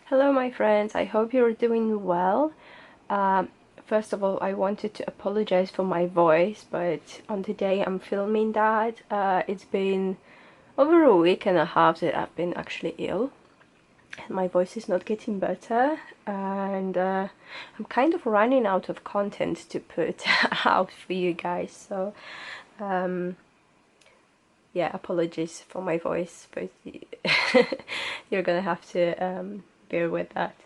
Hello my friends, I hope you're doing well. Um, First of all, I wanted to apologize for my voice, but on the day I'm filming that, it's been over a week and a half that I've been actually ill. My voice is not getting better, and I'm kind of running out of content to put out for you guys, so yeah, apologies for my voice, but you're gonna have to bear with that.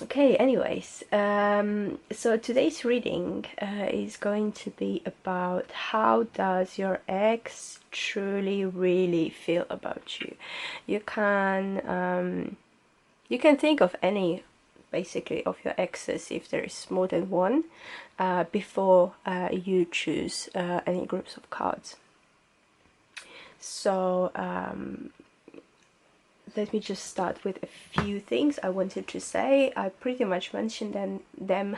Okay, anyways, so today's reading is going to be about how does your ex truly really feel about you. You can think of any, basically, of your exes if there is more than one, before you choose any groups of cards. So let me just start with a few things I wanted to say. I pretty much mentioned them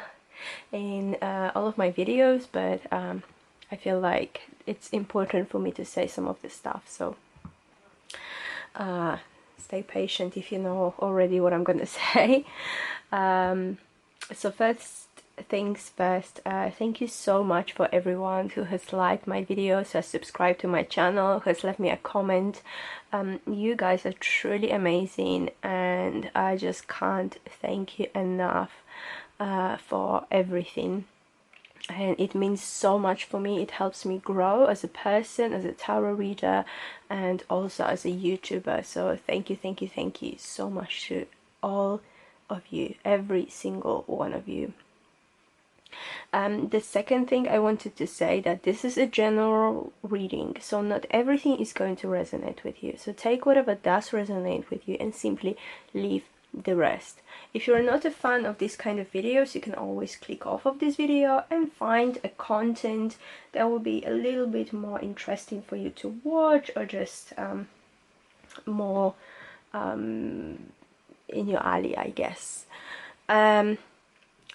in all of my videos, but I feel like it's important for me to say some of this stuff, so stay patient if you know already what I'm gonna say. So first things first, thank you so much for everyone who has liked my videos, has subscribed to my channel, has left me a comment. You guys are truly amazing, and I just can't thank you enough for everything. And it means so much for me. It helps me grow as a person, as a tarot reader, and also as a YouTuber. So thank you so much to all of you, every single one of you. The second thing I wanted to say, that this is a general reading, so not everything is going to resonate with you. So take whatever does resonate with you and simply leave the rest. If you're not a fan of this kind of videos, you can always click off of this video and find a content that will be a little bit more interesting for you to watch, or just more in your alley, I guess.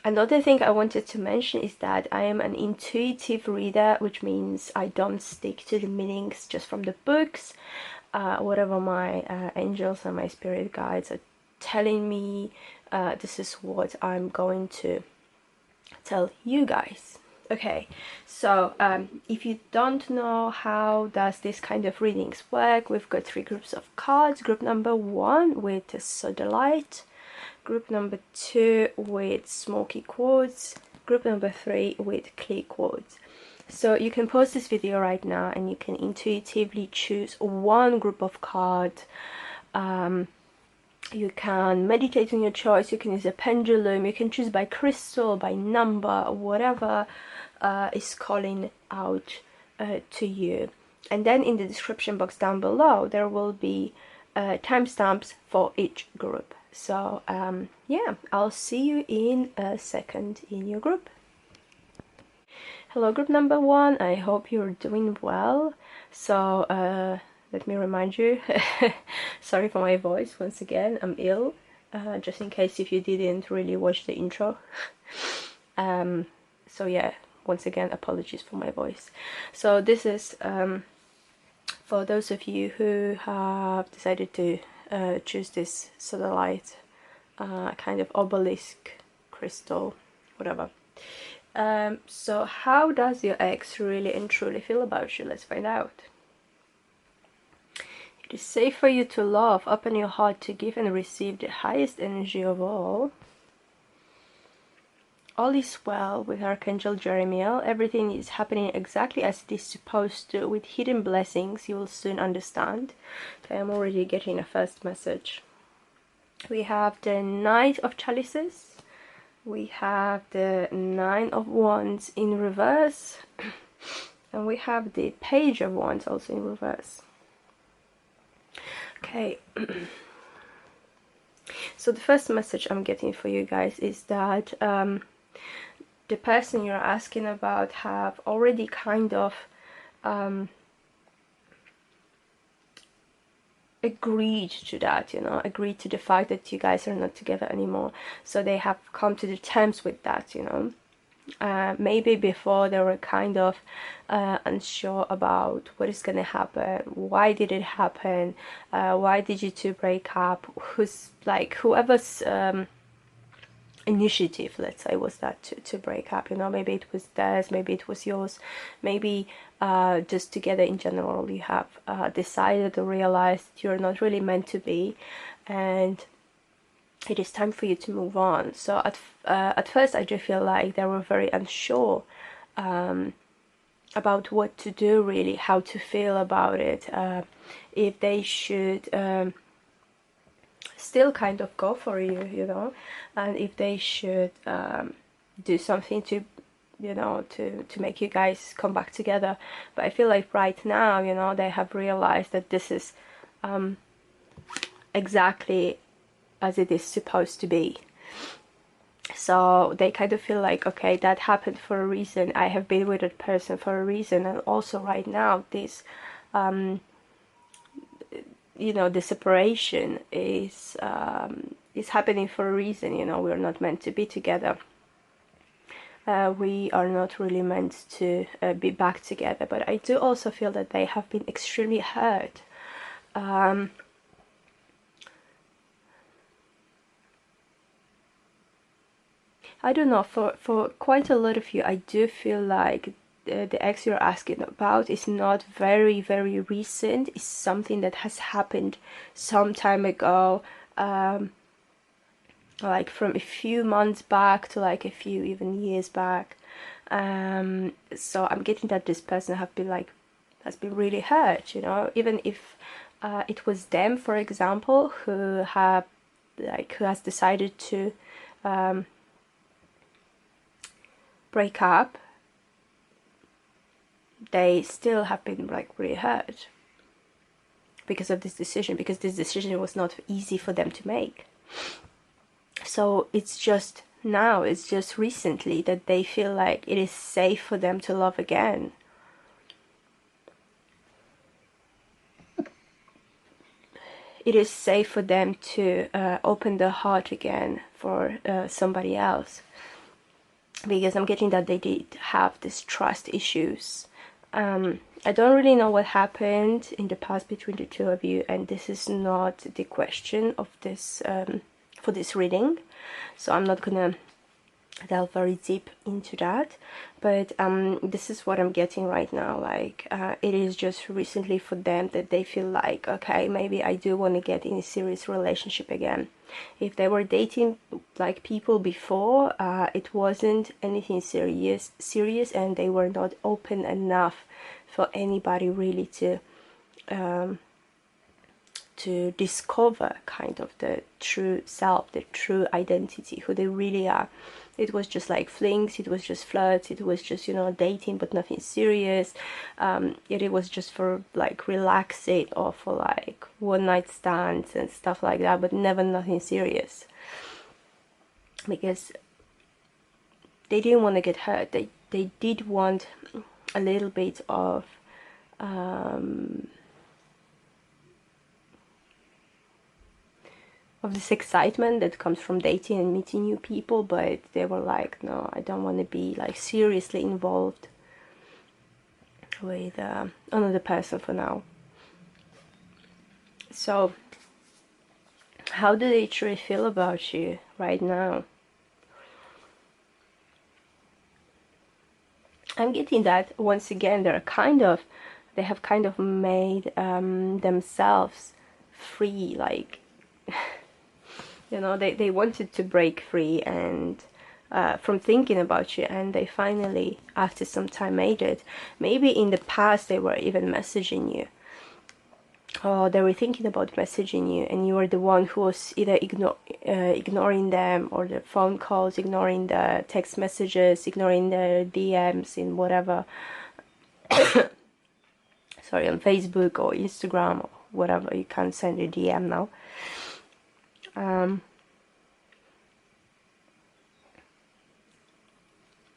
Another thing I wanted to mention is that I am an intuitive reader, which means I don't stick to the meanings just from the books. Whatever my angels and my spirit guides are telling me, this is what I'm going to tell you guys. Okay, so if you don't know how does this kind of readings work, we've got three groups of cards. Group number 1 with Sodalite, group number 2 with Smoky Quartz, group number 3 with clear quartz. So you can pause this video right now and you can intuitively choose one group of cards. You can meditate on your choice, you can use a pendulum, you can choose by crystal, by number, whatever is calling out to you. And then in the description box down below there will be timestamps for each group. So yeah, I'll see you in a second in your group. Hello group number 1, I hope you're doing well. So let me remind you, sorry for my voice once again, I'm ill, just in case if you didn't really watch the intro. So yeah, once again, apologies for my voice. So this is for those of you who have decided to choose this Sodalite kind of obelisk crystal, whatever. So how does your ex really and truly feel about you? Let's find out. It is safe for you to love, open your heart to give and receive the highest energy of all. All is well with Archangel Jeremiel. Everything is happening exactly as it is supposed to, with hidden blessings you will soon understand. Okay, I'm already getting a first message. We have the Knight of Chalices. We have the 9 of Wands in reverse. And we have the Page of Wands also in reverse. Okay. So the first message I'm getting for you guys is that the person you're asking about have already kind of agreed to that, you know, agreed to the fact that you guys are not together anymore. So they have come to the terms with that, you know. Maybe before they were kind of unsure about what is gonna happen, why did it happen, why did you two break up, who's like whoever's initiative, let's say, was that to break up, you know. Maybe it was theirs, maybe it was yours, maybe just together in general you have decided or realized you're not really meant to be, and it is time for you to move on. So at first I do feel like they were very unsure about what to do, really, how to feel about it, if they should still kind of go for you, you know, and if they should do something to, you know, to make you guys come back together. But I feel like right now, you know, they have realized that this is exactly as it is supposed to be. So they kind of feel like, okay, that happened for a reason, I have been with that person for a reason, and also right now this you know, the separation is happening for a reason. You know, we're not meant to be together, we are not really meant to be back together. But I do also feel that they have been extremely hurt. I don't know, for quite a lot of you, I do feel like the ex you're asking about is not very, very recent. It's something that has happened some time ago, like from a few months back to like a few even years back. So I'm getting that this person has been really hurt, you know, even if it was them, for example, who has decided to break up. They still have been like really hurt because of this decision, because this decision was not easy for them to make. So it's just now, it's just recently that they feel like it is safe for them to love again. It is safe for them to open their heart again for somebody else, because I'm getting that they did have these trust issues. I don't really know what happened in the past between the two of you, and this is not the question of this for this reading, so I'm not gonna delve very deep into that. But this is what I'm getting right now. Like it is just recently for them that they feel like, okay, maybe I do want to get in a serious relationship again. If they were dating like people before, it wasn't anything serious, and they were not open enough for anybody really to discover kind of the true self, the true identity, who they really are. It was just like flings, it was just flirts, it was just, you know, dating but nothing serious. It was just for like relaxing or for like one night stands and stuff like that, but never nothing serious, because they didn't want to get hurt. They did want a little bit of this excitement that comes from dating and meeting new people, but they were like, no, I don't want to be like seriously involved with another person for now. So how do they truly feel about you right now? I'm getting that once again they have kind of made themselves free, like you know, they wanted to break free and from thinking about you, and they finally, after some time, made it. Maybe in the past they were even messaging you, or they were thinking about messaging you, and you were the one who was either ignoring them, or the phone calls, ignoring the text messages, ignoring the DMs in whatever sorry, on Facebook or Instagram or whatever. You can't send a DM now.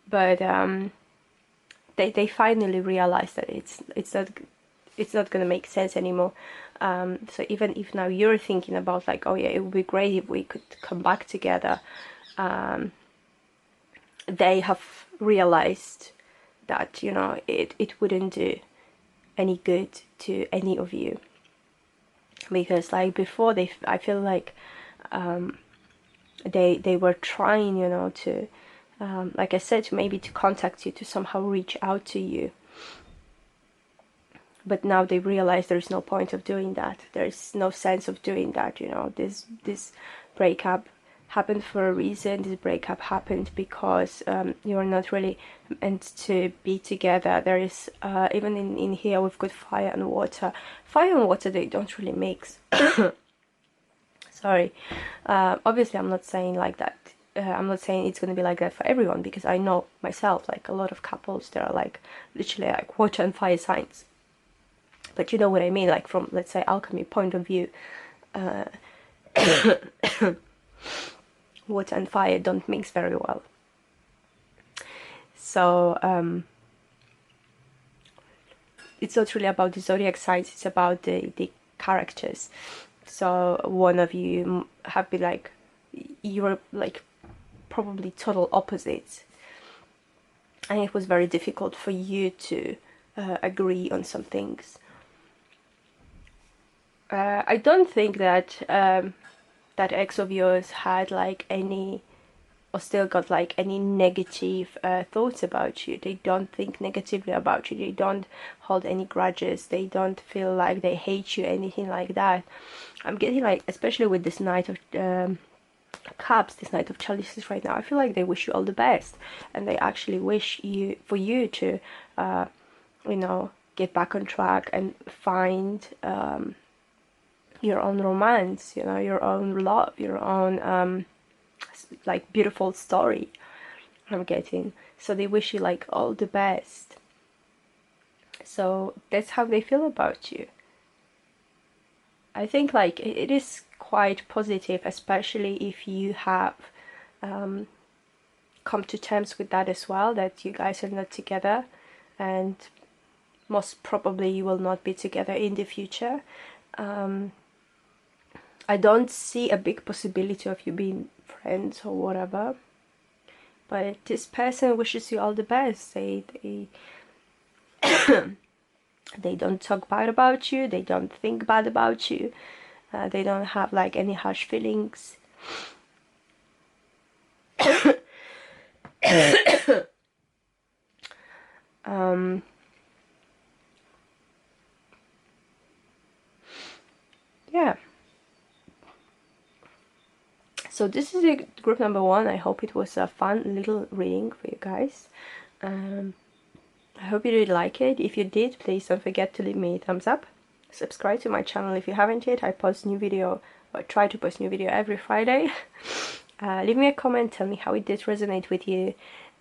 But they finally realized that it's not gonna make sense anymore. So even if now you're thinking about like, oh yeah, it would be great if we could come back together, they have realized that, you know, it wouldn't do any good to any of you, because like before I feel like they were trying, you know, to like I said, maybe to contact you, to somehow reach out to you, but now they realize there's no point of doing that. There's no sense of doing that, you know. This breakup happened for a reason. This breakup happened because you're not really meant to be together. There is even in here we've got fire and water. Fire and water, they don't really mix. Sorry. Obviously I'm not saying like that. I'm not saying it's going to be like that for everyone, because I know myself, like a lot of couples, they are like literally like water and fire signs. But you know what I mean, like from, let's say, alchemy point of view, water and fire don't mix very well. So it's not really about the zodiac signs, it's about the characters. So one of you have been like, you're like probably total opposites, and it was very difficult for you to agree on some things. I don't think that that ex of yours had like any, or still got like any negative thoughts about you. They don't think negatively about you. They don't hold any grudges. They don't feel like they hate you, anything like that. I'm getting like, especially with this Knight of Cups, this Knight of Chalices right now, I feel like they wish you all the best, and they actually wish you to you know, get back on track and find your own romance, you know, your own love, your own like beautiful story. I'm getting, so they wish you like all the best. So that's how they feel about you. I think like it is quite positive, especially if you have come to terms with that as well, that you guys are not together, and most probably you will not be together in the future. I don't see a big possibility of you being friends or whatever, but this person wishes you all the best. They they don't talk bad about you, they don't think bad about you, they don't have like any harsh feelings. Yeah. So this is group number 1. I hope it was a fun little reading for you guys. I hope you did like it. If you did, please don't forget to leave me a thumbs up. Subscribe to my channel if you haven't yet. I post new video, or try to post new video every Friday. Leave me a comment, tell me how it did resonate with you.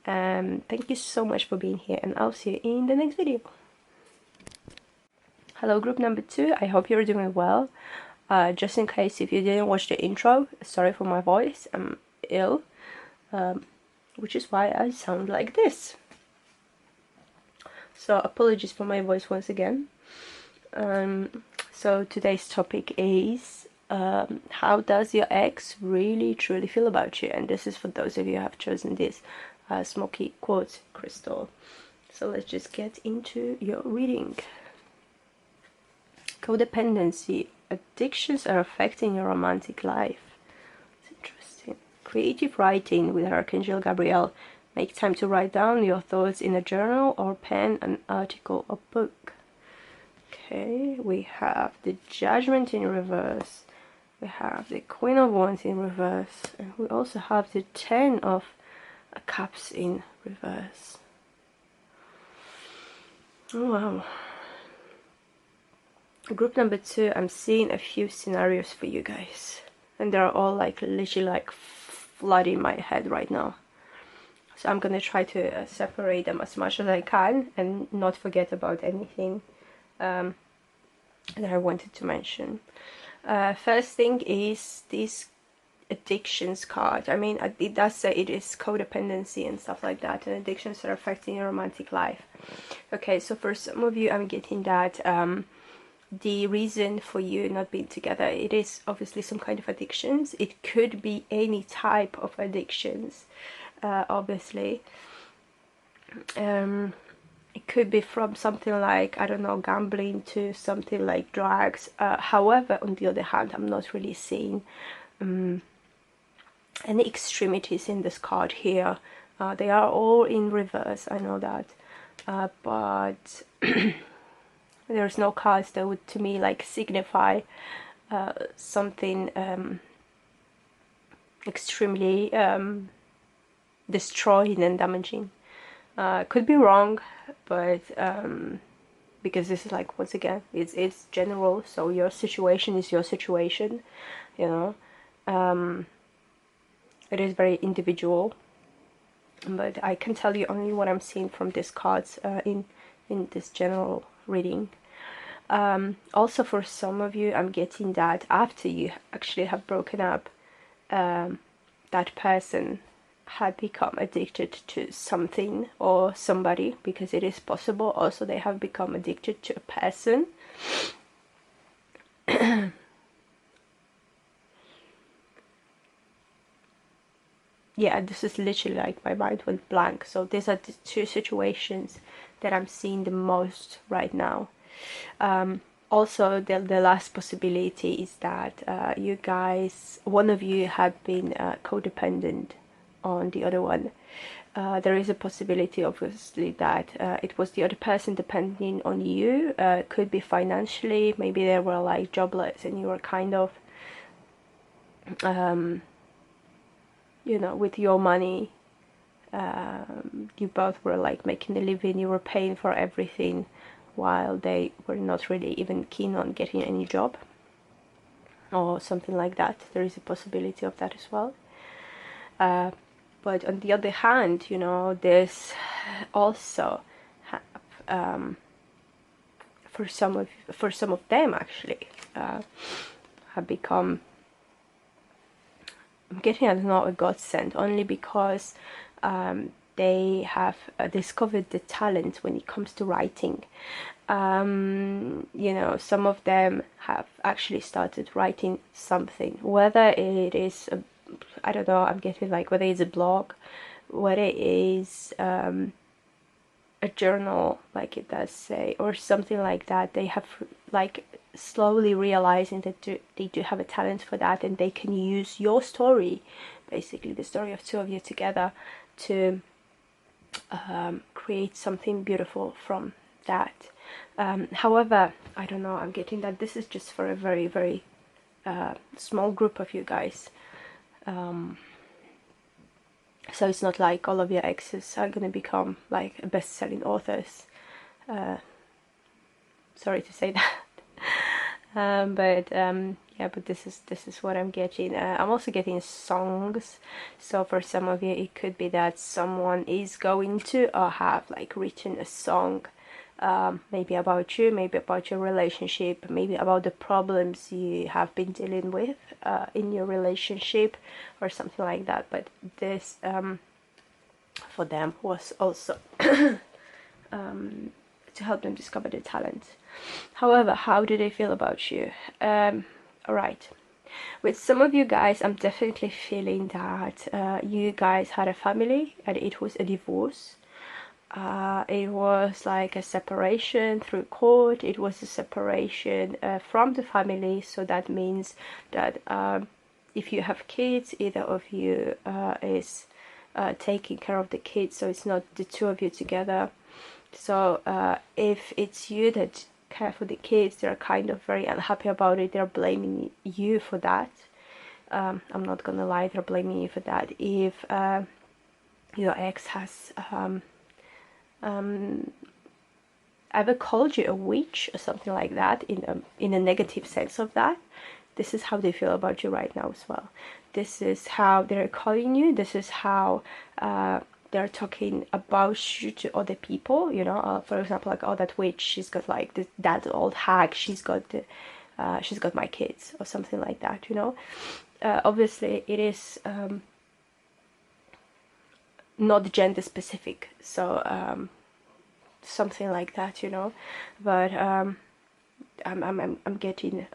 Thank you so much for being here, and I'll see you in the next video. Hello group number 2, I hope you're doing well. Just in case if you didn't watch the intro, sorry for my voice, I'm ill, which is why I sound like this. So apologies for my voice once again. So today's topic is how does your ex really truly feel about you? And this is for those of you who have chosen this Smoky Quartz crystal. So let's just get into your reading. Codependency. Addictions are affecting your romantic life. It's interesting. Creative writing with Archangel Gabriel. Make time to write down your thoughts in a journal or pen an article or book. Okay, we have the Judgment in reverse. We have the Queen of Wands in reverse. And we also have the 10 of Cups in reverse. Oh wow. Group number 2, I'm seeing a few scenarios for you guys, and they're all like literally like flooding my head right now. So I'm gonna try to separate them as much as I can and not forget about anything that I wanted to mention. First thing is this addictions card. I mean, it does say it is codependency and stuff like that, and addictions are affecting your romantic life. Okay, so for some of you, I'm getting that the reason for you not being together, it is obviously some kind of addictions. It could be any type of addictions. obviously. It could be from something like, I don't know, gambling to something like drugs. However, on the other hand, I'm not really seeing any extremities in this card here. They are all in reverse, I know that, but there's no cards that would to me like signify something extremely destroying and damaging. Could be wrong, but because this is like, once again, it's general, so your situation is your situation, you know. It is very individual, but I can tell you only what I'm seeing from these cards in this general reading. Also, for some of you, I'm getting that after you actually have broken up, that person had become addicted to something or somebody, because it is possible also they have become addicted to a person. Yeah, this is literally like my mind went blank. So these are the two situations that I'm seeing the most right now. Also, the last possibility is that you guys, one of you had been codependent on the other one. There is a possibility, obviously, that it was the other person depending on you. Could be financially, maybe they were like jobless and you were kind of, you know, with your money, you both were like making a living, you were paying for everything, while they were not really even keen on getting any job or something like that. There is a possibility of that as well. But on the other hand, you know, there's also for some of them actually have become, I'm getting, I don't know, a godsend, only because they have discovered the talent when it comes to writing. You know, some of them have actually started writing something, whether it is I don't know, I'm getting like whether it's a blog, whether it is a journal, like it does say, or something like that. They have like slowly realizing that they do have a talent for that, and they can use your story, basically the story of two of you together, to create something beautiful from that. However, I don't know, I'm getting that this is just for a very, very small group of you guys. So it's not like all of your exes are going to become like best-selling authors. Sorry to say that. Yeah, but this is what I'm getting. I'm also getting songs, so for some of you it could be that someone is going to or have like written a song, maybe about you, maybe about your relationship, maybe about the problems you have been dealing with in your relationship or something like that. But this for them was also to help them discover their talent. However, how do they feel about you? Alright, with some of you guys, I'm definitely feeling that you guys had a family and it was a divorce. It was like a separation through court. It was a separation from the family, so that means that if you have kids, either of you is taking care of the kids, so it's not the two of you together. So if it's you that care for the kids, they're kind of very unhappy about it. They're blaming you for that. I'm not gonna lie, they're blaming you for that. If your ex has ever called you a witch or something like that, in a negative sense of that, this is how they feel about you right now as well. This is how they're calling you. This is how they're talking about you to other people, you know. For example, like, oh, that witch, she's got like that old hag, she's got my kids, or something like that, you know. Obviously it is not gender specific, so something like that, you know. But I'm getting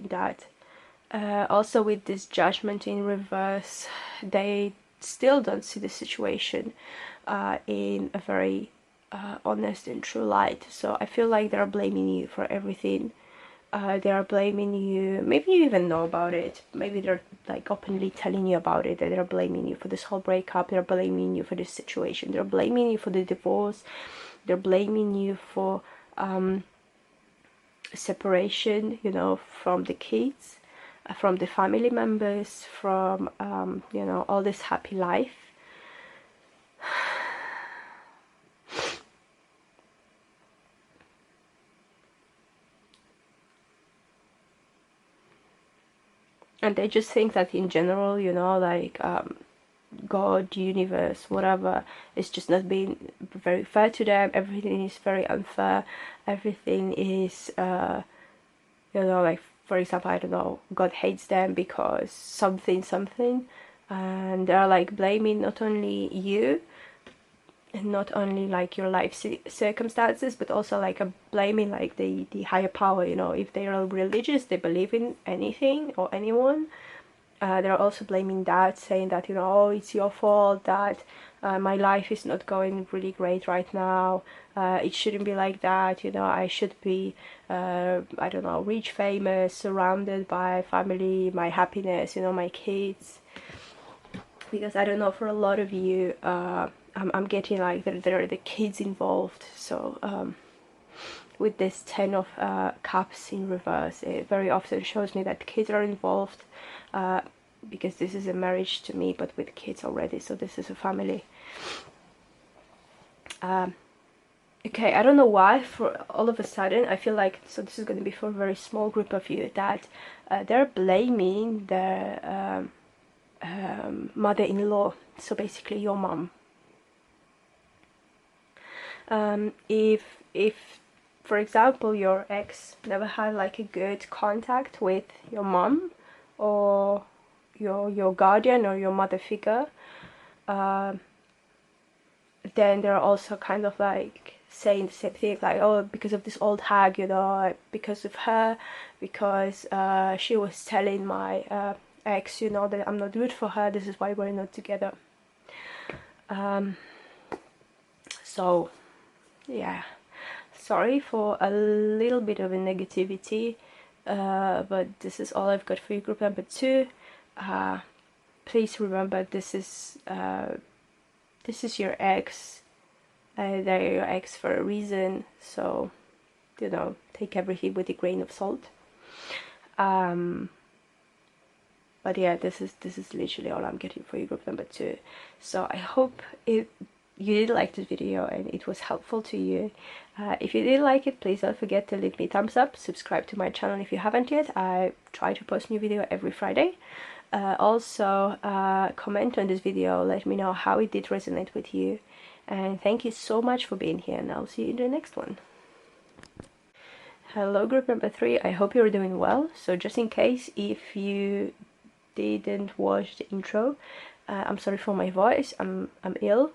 that. Also with this judgment in reverse, they still don't see the situation in a very honest and true light. So I feel like they're blaming you for everything. They are blaming you, maybe you even know about it, maybe they're like openly telling you about it, that they're blaming you for this whole breakup, they're blaming you for this situation, they're blaming you for the divorce, they're blaming you for separation, you know, from the kids, from the family members, from you know, all this happy life. And they just think that in general, you know, like God, universe, whatever, it's just not being very fair to them. Everything is very unfair. Everything is, you know, like, for example, I don't know, God hates them because something, and they're like blaming not only you, and not only like your life circumstances, but also like a blaming like the higher power, you know. If they are religious, they believe in anything or anyone, they're also blaming that, saying that, you know, oh, it's your fault that my life is not going really great right now, it shouldn't be like that, you know, I should be I don't know, rich, famous, surrounded by family, my happiness, you know, my kids. Because I don't know, for a lot of you, I'm getting like there are the kids involved. So with this 10 of cups in reverse, it very often shows me that kids are involved, because this is a marriage to me, but with kids already, so this is a family. Okay, I don't know why, for all of a sudden I feel like, so this is going to be for a very small group of you, that they're blaming their mother-in-law, so basically your mom. If for example your ex never had like a good contact with your mom or your guardian or your mother figure, then they're also kind of like saying the same thing, like, oh, because of this old hag, you know, because of her, because she was telling my ex, you know, that I'm not good for her, this is why we're not together. So yeah, sorry for a little bit of a negativity, but this is all I've got for you, group number 2. Please remember, this is your ex. They're your ex for a reason, so, you know, take everything with a grain of salt. But yeah, this is literally all I'm getting for you, group number 2. So I hope you did like this video and it was helpful to you. If you did like it, please don't forget to leave me a thumbs up, subscribe to my channel if you haven't yet. I try to post new video every Friday. Also comment on this video, let me know how it did resonate with you, and thank you so much for being here, and I'll see you in the next one. Hello, group number 3, I hope you're doing well. So just in case if you didn't watch the intro, I'm sorry for my voice, I'm ill,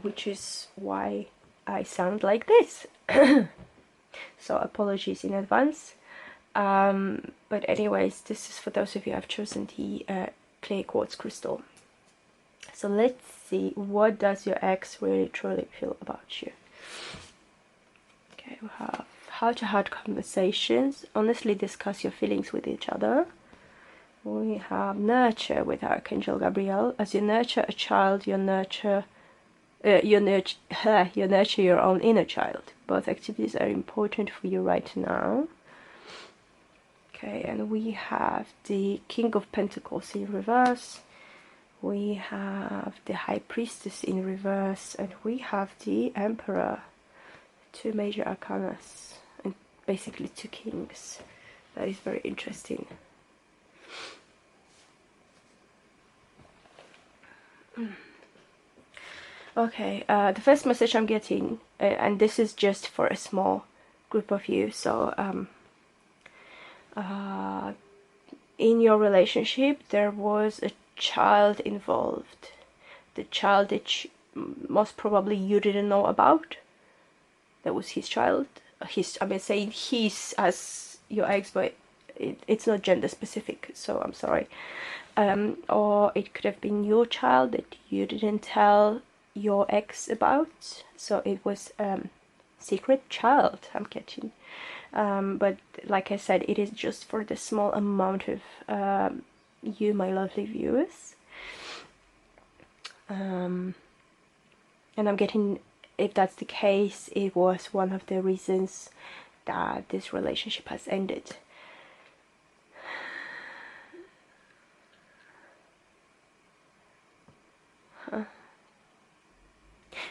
which is why I sound like this. So apologies in advance. But anyways, this is for those of you who have chosen the clear quartz crystal. So let's see, what does your ex really truly feel about you? Okay, we have heart-to-heart conversations, honestly discuss your feelings with each other. We have nurture with Archangel Gabriel. As you nurture a child, you nurture your own inner child. Both activities are important for you right now. Okay, and we have the King of Pentacles in reverse. We have the High Priestess in reverse, and we have the Emperor. 2 major arcanas, and basically 2 kings. That is very interesting. Okay, the first message I'm getting, and this is just for a small group of you, so in your relationship there was a child involved. The child that most probably you didn't know about. That was his child. I'm saying his as your ex, but it's not gender specific, so I'm sorry. or it could have been your child that you didn't tell your ex about, so it was secret child I'm catching. But like I said, it is just for the small amount of you, my lovely viewers. And I'm getting, if that's the case, it was one of the reasons that this relationship has ended.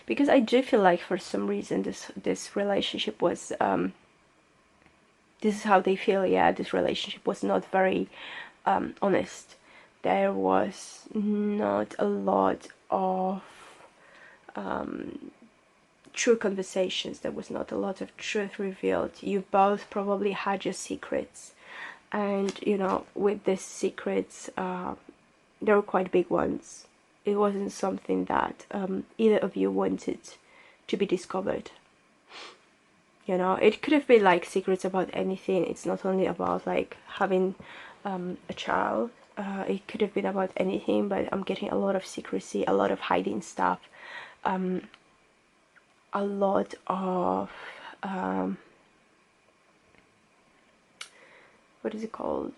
Because I do feel like for some reason this relationship was this is how they feel, yeah, this relationship was not very honest. There was not a lot of true conversations. There was not a lot of truth revealed. You both probably had your secrets, and you know, with these secrets, they were quite big ones. It wasn't something that either of you wanted to be discovered. You know, it could have been like secrets about anything. It's not only about like having a child. It could have been about anything, but I'm getting a lot of secrecy, a lot of hiding stuff, a lot of what is it called?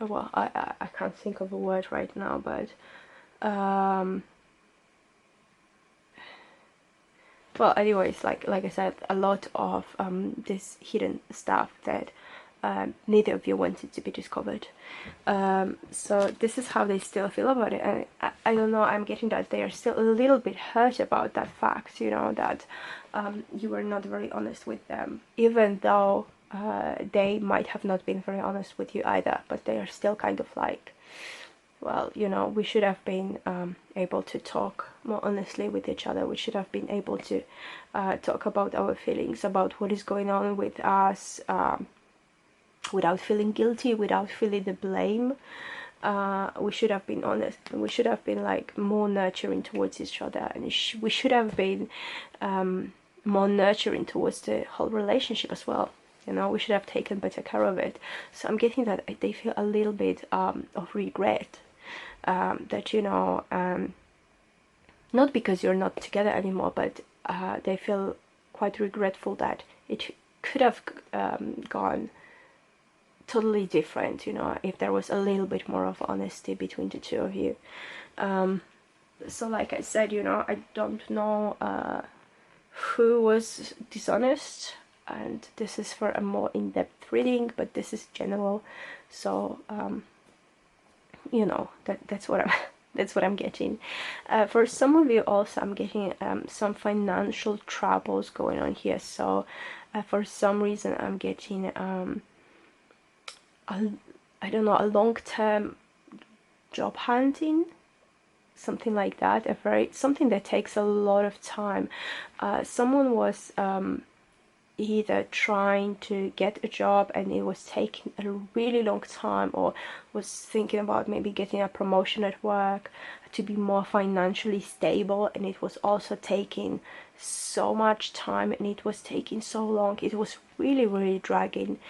Well, I can't think of a word right now, but well, anyways, like I said, a lot of this hidden stuff that neither of you wanted to be discovered. So this is how they still feel about it, and I don't know, I'm getting that they are still a little bit hurt about that fact, you know, that you were not very honest with them, even though they might have not been very honest with you either, but they are still kind of like, well, you know, we should have been able to talk more honestly with each other. We should have been able to talk about our feelings, about what is going on with us, without feeling guilty, without feeling the blame. We should have been honest, and we should have been like more nurturing towards each other, and we should have been more nurturing towards the whole relationship as well. You know, we should have taken better care of it. So I'm getting that they feel a little bit of regret, that, you know, not because you're not together anymore, but they feel quite regretful that it could have gone totally different, you know, if there was a little bit more of honesty between the two of you. So like I said, you know, I don't know who was dishonest, and this is for a more in-depth reading, but this is general. So you know, that's what I'm that's what I'm getting. For some of you also, I'm getting some financial troubles going on here. So for some reason I'm getting I don't know, a long-term job hunting, something like that. Something that takes a lot of time. Someone was either trying to get a job and it was taking a really long time, or was thinking about maybe getting a promotion at work to be more financially stable, and it was also taking so much time, and it was taking so long. It was really dragging.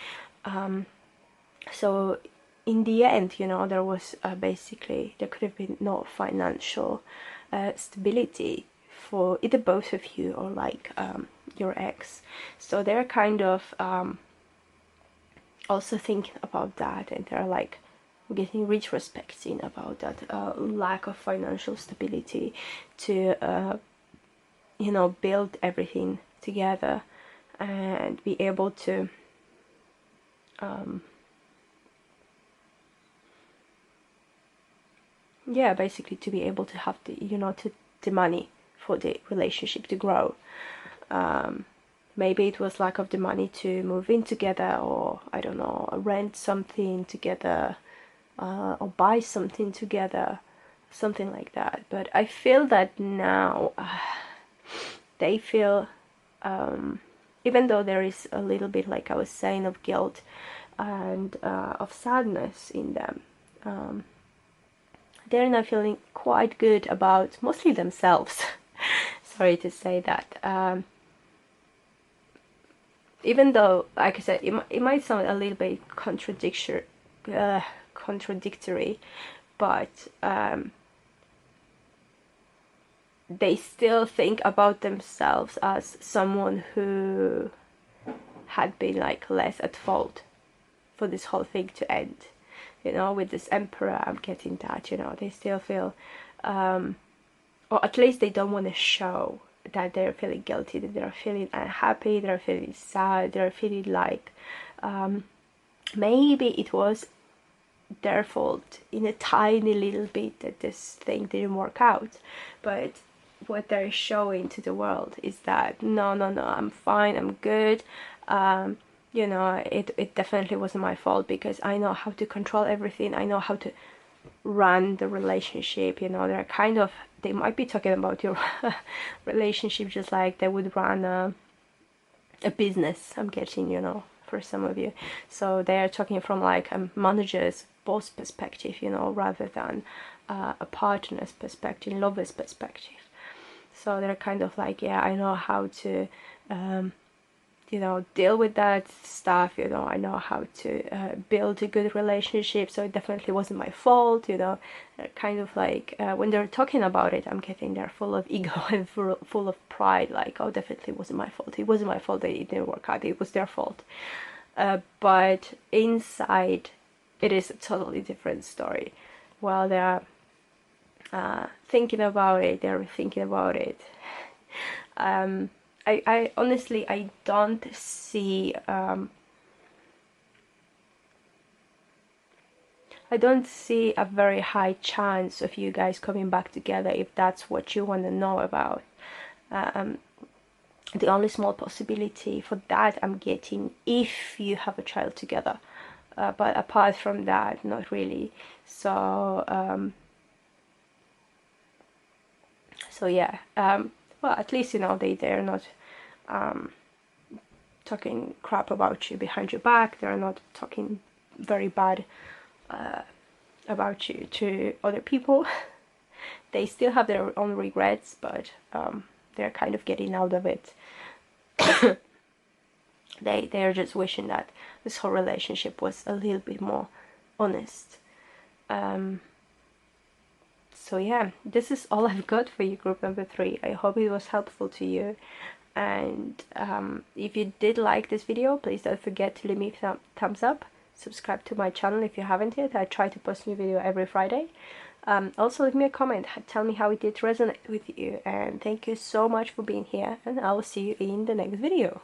So in the end, you know, there was basically, there could have been no financial stability for either both of you or like your ex. So they're kind of also thinking about that, and they're like getting retrospecting about that lack of financial stability to you know, build everything together and be able to yeah, basically to be able to have the, you know, the money for the relationship to grow. Maybe it was lack of the money to move in together, or I don't know, rent something together, or buy something together, something like that. But I feel that now they feel, even though there is a little bit, like I was saying, of guilt and of sadness in them, they're now feeling quite good about mostly themselves. Sorry to say that. even though, like I said, it might sound a little bit contradictory, but they still think about themselves as someone who had been like less at fault for this whole thing to end. You know, with this emperor, I'm getting that, you know, they still feel, or at least they don't want to show that they're feeling guilty, that they're feeling unhappy, they're feeling sad, they're feeling like maybe it was their fault in a tiny little bit that this thing didn't work out. But what they're showing to the world is that no, I'm fine, I'm good. You know, it definitely wasn't my fault, because I know how to control everything, I know how to run the relationship. You know, they're kind of, they might be talking about your relationship just like they would run a business, I'm getting, you know, for some of you. So they are talking from like a manager's, boss perspective, you know, rather than a partner's perspective, lover's perspective. So they're kind of like, yeah, I know how to you know, deal with that stuff, you know, I know how to build a good relationship, so it definitely wasn't my fault, you know. Kind of like, when they're talking about it, I'm getting they're full of ego and full of pride, like, oh, definitely wasn't my fault, it wasn't my fault that it didn't work out, it was their fault. But inside, it is a totally different story. While they're thinking about it, they're thinking about it. I honestly, I don't see a very high chance of you guys coming back together if that's what you want to know about. The only small possibility for that I'm getting if you have a child together, but apart from that, not really. So so yeah, well, at least, you know, they're not talking crap about you behind your back. They're not talking very bad about you to other people. They still have their own regrets, but they're kind of getting out of it. They're just wishing that this whole relationship was a little bit more honest. So yeah, this is all I've got for you, group number 3. I hope it was helpful to you. And if you did like this video, please don't forget to leave me a thumbs up. Subscribe to my channel if you haven't yet. I try to post new video every Friday. Also leave me a comment, tell me how it did resonate with you, and thank you so much for being here, and I will see you in the next video.